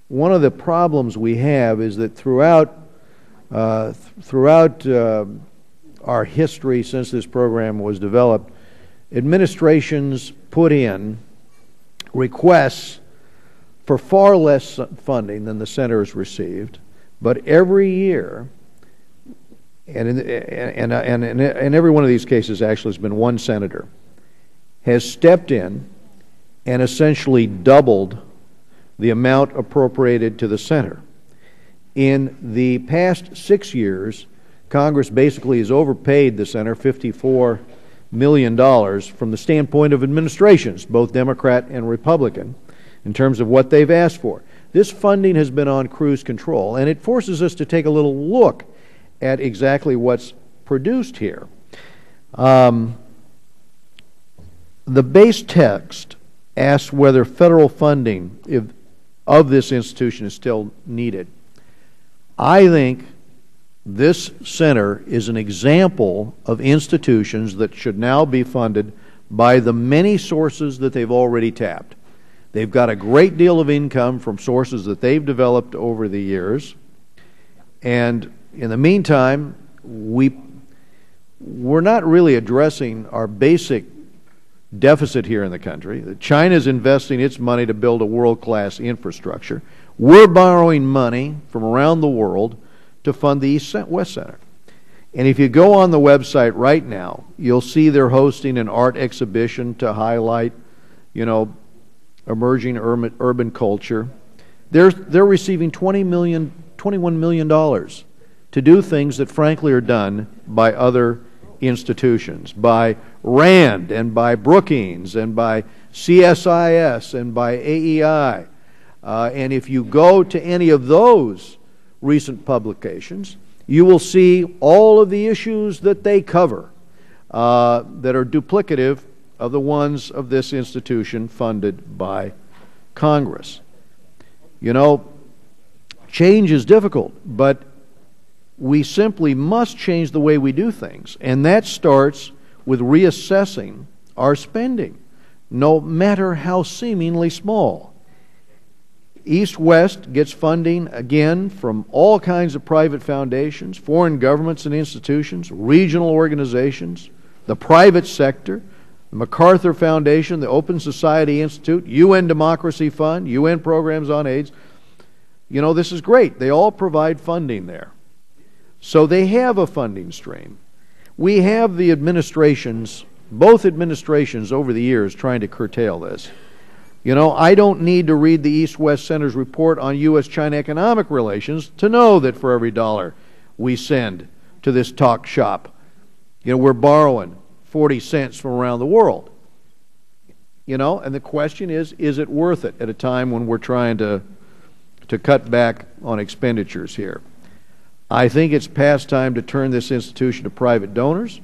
one of the problems we have is that throughout our history since this program was developed, administrations put in requests for far less funding than the center has received, but every year, and in every one of these cases actually has been one senator, has stepped in and essentially doubled the amount appropriated to the center. In the past 6 years, Congress basically has overpaid the center $54 million from the standpoint of administrations, both Democrat and Republican, in terms of what they've asked for. This funding has been on cruise control, and it forces us to take a little look at exactly what's produced here. The base text asks whether federal funding of this institution is still needed. I think this center is an example of institutions that should now be funded by the many sources that they've already tapped. They've got a great deal of income from sources that they've developed over the years, and in the meantime, we're not really addressing our basic deficit here in the country. China is investing its money to build a world-class infrastructure. We're borrowing money from around the world to fund the East-West Center. And if you go on the website right now, you'll see they're hosting an art exhibition to highlight, emerging urban culture. They're receiving $21 million to do things that frankly are done by other institutions, by RAND and by Brookings and by CSIS and by AEI. And if you go to any of those recent publications, you will see all of the issues that they cover that are duplicative of the ones of this institution funded by Congress. Change is difficult, but we simply must change the way we do things, and that starts with reassessing our spending, no matter how seemingly small. East-West gets funding, again, from all kinds of private foundations, foreign governments and institutions, regional organizations, the private sector, the MacArthur Foundation, the Open Society Institute, UN Democracy Fund, UN Programs on AIDS. This is great. They all provide funding there. So they have a funding stream. We have the administrations, both administrations over the years, trying to curtail this. I don't need to read the East-West Center's report on U.S.-China economic relations to know that for every dollar we send to this talk shop, we're borrowing 40 cents from around the world. And the question is it worth it at a time when we're trying to cut back on expenditures here? I think it's past time to turn this institution to private donors.